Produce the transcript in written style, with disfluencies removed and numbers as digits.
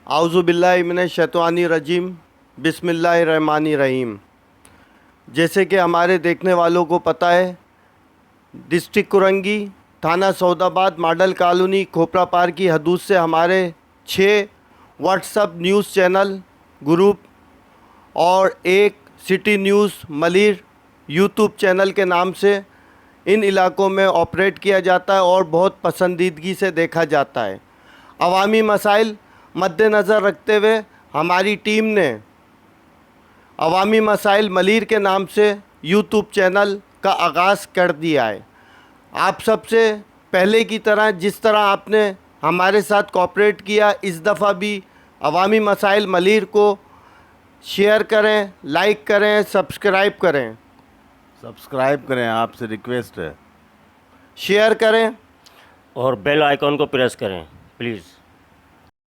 आउज़ु बिल्लाहि मिनश शैतानिर रजीम बिस्मिल्लाहिर्रहमानिर्रहीम। जैसे कि हमारे देखने वालों को पता है, डिस्ट्रिक्ट कुरंगी, थाना सौदाबाद, मॉडल कॉलोनी, खोपरा पार की हदूद से हमारे 6 व्हाट्सएप न्यूज़ चैनल ग्रुप और एक city news Malir YouTube channel के नाम से इन इलाकों में ऑपरेट किया जाता है और बहुत पसंदीदगी से देखा जाता है। अवामी मसाइल मद्देनज़र रखते हुए हमारी टीम ने अवामी मसाइल मलिर के नाम से यूट्यूब चैनल का आगाज़ कर दिया है। आप सबसे पहले की तरह जिस तरह आपने हमारे साथ कोऑपरेट किया, इस दफ़ा भी अवामी मसाइल मलिर को शेयर करें, लाइक करें, सब्सक्राइब करें। सब्सक्राइब करें, आपसे रिक्वेस्ट है। शेयर करें और बेल आइकॉन को प्रेस करें प्लीज़।